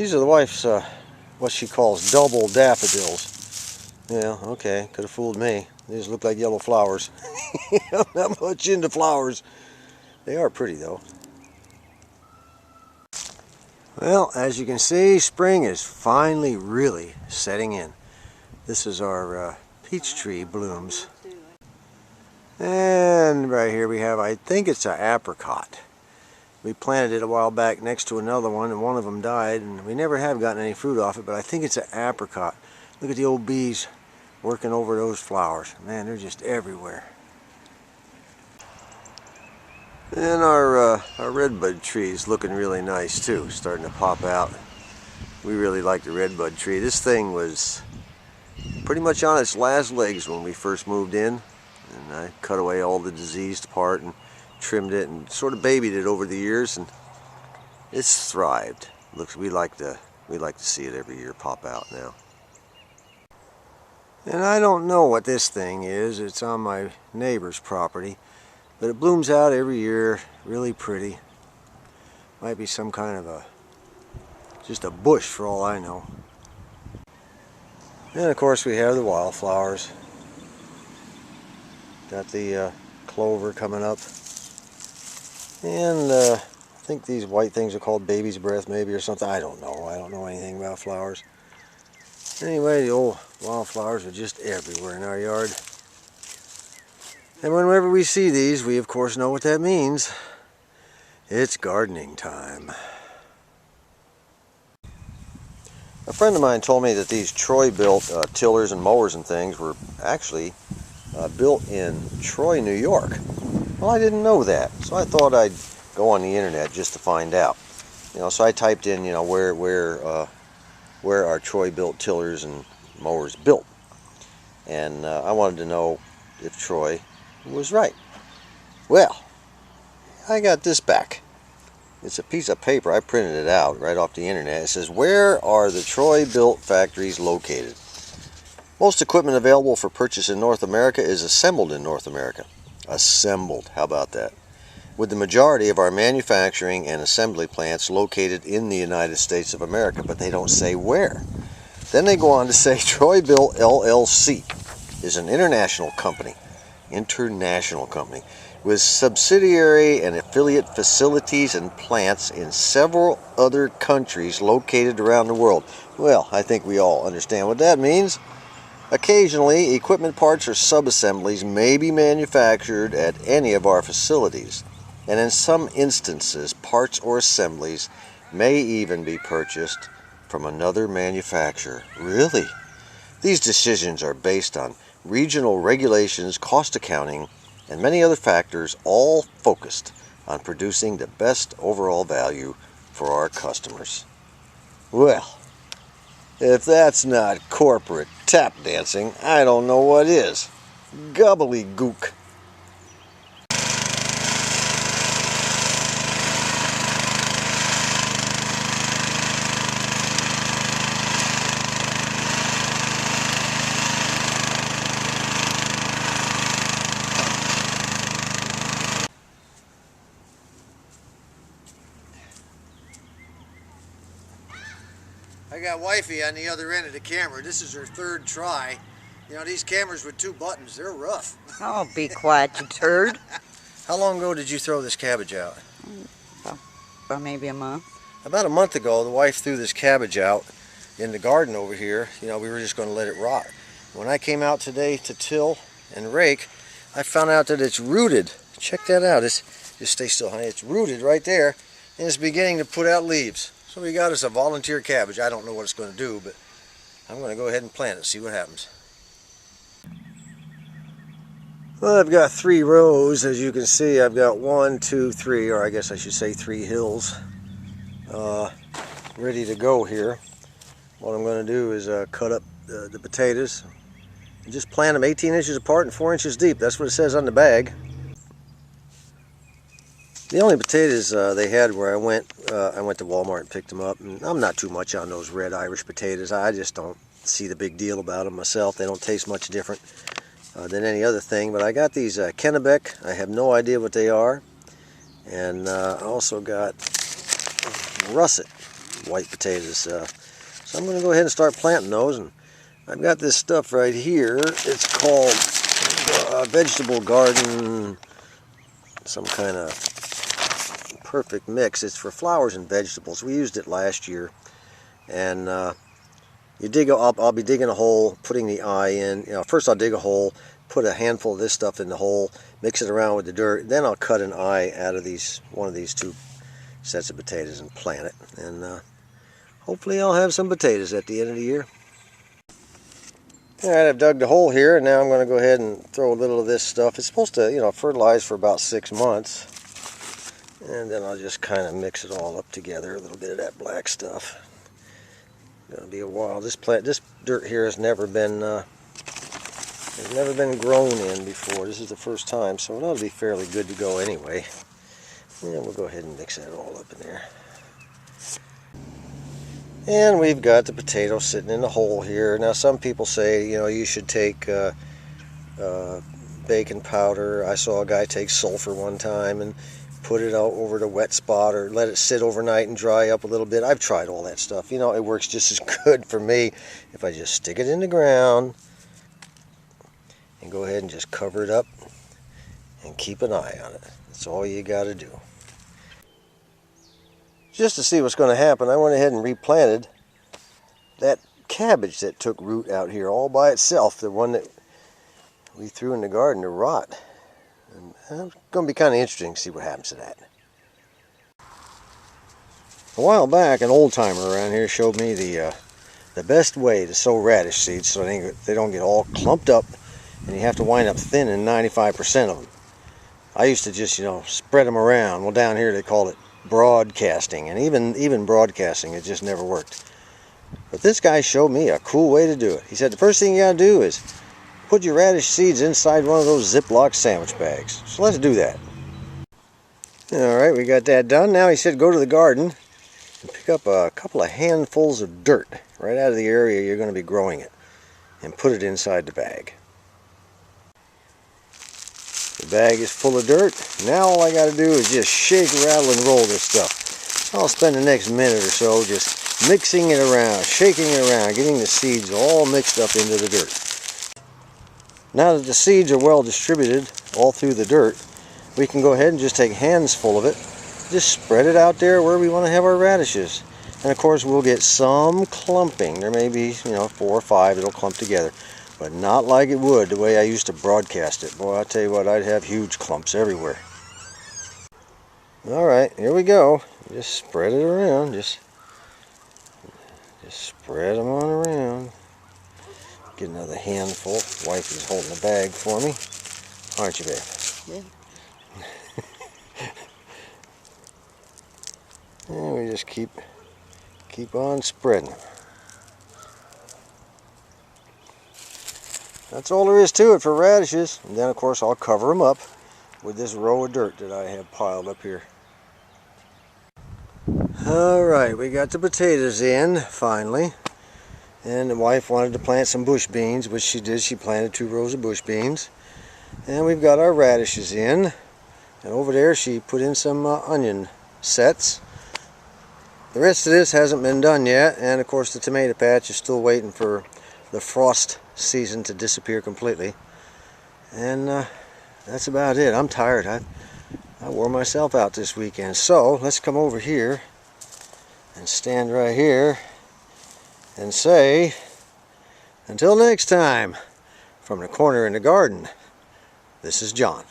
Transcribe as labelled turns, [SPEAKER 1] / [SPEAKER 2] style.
[SPEAKER 1] These are the wife's, what she calls double daffodils. Yeah, okay, could have fooled me. They just look like yellow flowers. I'm not much into flowers. They are pretty though. Well, as you can see, spring is finally really setting in. This is our peach tree blooms. And right here we have, I think it's an apricot. We planted it a while back next to another one, and one of them died, and we never have gotten any fruit off it, but I think it's an apricot. Look at the old bees working over those flowers. Man, they're just everywhere. And our redbud tree is looking really nice too, starting to pop out. We really like the redbud tree. This thing was pretty much on its last legs when we first moved in, and I cut away all the diseased part and trimmed it and sort of babied it over the years, and it's thrived. Looks, we like to see it every year pop out now. And I don't know what this thing is. It's on my neighbor's property, but it blooms out every year, really pretty. Might be some kind of just a bush for all I know. And of course we have the wildflowers. Got the clover coming up. And I think these white things are called baby's breath maybe, or something. I don't know. I don't know anything about flowers. Anyway, the old wildflowers are just everywhere in our yard. And whenever we see these, we of course know what that means. It's gardening time. A friend of mine told me that these troy-bilt tillers and mowers and things were actually built in Troy, New York. Well, I didn't know that, so I thought I'd go on the internet just to find out. You know, so I typed in, you know, where are Troy-bilt tillers and mowers built, and I wanted to know if Troy was right. Well, I got this back. It's a piece of paper. I printed it out right off the internet. It says, "Where are the Troy-bilt factories located? Most equipment available for purchase in North America is assembled in North America." Assembled, how about that? With the majority of our manufacturing and assembly plants located in the United States of America, but they don't say where. Then they go on to say Troy-bilt LLC is an international company with subsidiary and affiliate facilities and plants in several other countries located around the world. Well, I think we all understand what that means. Occasionally, equipment parts or subassemblies may be manufactured at any of our facilities, and in some instances, parts or assemblies may even be purchased from another manufacturer. Really? These decisions are based on regional regulations, cost accounting, and many other factors, all focused on producing the best overall value for our customers. Well, if that's not corporate tap dancing, I don't know what is. Gobbledygook. I got wifey on the other end of the camera. This is her third try. You know, these cameras with two buttons, they're rough.
[SPEAKER 2] Oh, be quiet, you turd.
[SPEAKER 1] How long ago did you throw this cabbage out?
[SPEAKER 2] About maybe a month.
[SPEAKER 1] About a month ago, the wife threw this cabbage out in the garden over here. You know, we were just going to let it rot. When I came out today to till and rake, I found out that it's rooted. Check that out. Just stay still, honey. It's rooted right there, and it's beginning to put out leaves. So we got us a volunteer cabbage. I don't know what it's going to do, but I'm going to go ahead and plant it, see what happens. Well, I've got 3 rows. As you can see, I've got 1, 2, 3, or I guess I should say 3 hills ready to go here. What I'm going to do is cut up the potatoes and just plant them 18 inches apart and 4 inches deep. That's what it says on the bag. The only potatoes they had where I went to Walmart and picked them up, and I'm not too much on those red Irish potatoes. I just don't see the big deal about them myself. They don't taste much different than any other thing. But I got these Kennebec. I have no idea what they are. And I also got russet. white potatoes. So I'm going to go ahead and start planting those. And I've got this stuff right here. It's called vegetable garden, some kind of perfect mix. It's for flowers and vegetables. We used it last year. And I'll be digging a hole, putting the eye in. First I'll dig a hole, put a handful of this stuff in the hole, mix it around with the dirt. Then I'll cut an eye out of one of these two sets of potatoes and plant it. And hopefully I'll have some potatoes at the end of the year. All right, I've dug the hole here, and now I'm going to go ahead and throw a little of this stuff. It's supposed to, fertilize for about 6 months. And then I'll just kind of mix it all up together, a little bit of that black stuff. Gonna be a while. This dirt here has never been grown in before. This is the first time, so it ought to be fairly good to go anyway. And we'll go ahead and mix that all up in there. And we've got the potato sitting in the hole here. Now some people say, you should take baking powder. I saw a guy take sulfur one time and put it out over the wet spot, or let it sit overnight and dry up a little bit. I've tried all that stuff. It works just as good for me if I just stick it in the ground and go ahead and just cover it up and keep an eye on it. That's all you got to do. Just to see what's going to happen, I went ahead and replanted that cabbage that took root out here all by itself, the one that we threw in the garden to rot. And it's going to be kind of interesting to see what happens to that. A while back, an old-timer around here showed me the best way to sow radish seeds so they don't get all clumped up and you have to wind up thinning 95% of them. I used to just, spread them around. Well, down here they call it broadcasting, and even broadcasting, it just never worked. But this guy showed me a cool way to do it. He said the first thing you got to do is put your radish seeds inside one of those Ziploc sandwich bags. So let's do that. Alright, we got that done. Now he said go to the garden and pick up a couple of handfuls of dirt right out of the area you're going to be growing it and put it inside the bag. The bag is full of dirt. Now all I got to do is just shake, rattle, and roll this stuff. So I'll spend the next minute or so just mixing it around, shaking it around, getting the seeds all mixed up into the dirt. Now that the seeds are well distributed all through the dirt, we can go ahead and just take hands full of it, just spread it out there where we want to have our radishes. And of course we'll get some clumping. There may be, 4 or 5 that'll clump together, but not like it would the way I used to broadcast it. Boy, I'll tell you what, I'd have huge clumps everywhere. Alright, here we go. Just spread it around, just spread them on around. Get another handful. Wife is holding the bag for me. Aren't you, babe? Yeah. And we just keep on spreading. That's all there is to it for radishes. And then, of course, I'll cover them up with this row of dirt that I have piled up here. Alright, we got the potatoes in, finally. And the wife wanted to plant some bush beans, which she did. She planted 2 rows of bush beans. And we've got our radishes in. And over there she put in some onion sets. The rest of this hasn't been done yet. And of course the tomato patch is still waiting for the frost season to disappear completely. And that's about it. I'm tired. I wore myself out this weekend. So let's come over here and stand right here and say, until next time, from the corner in the garden, this is John.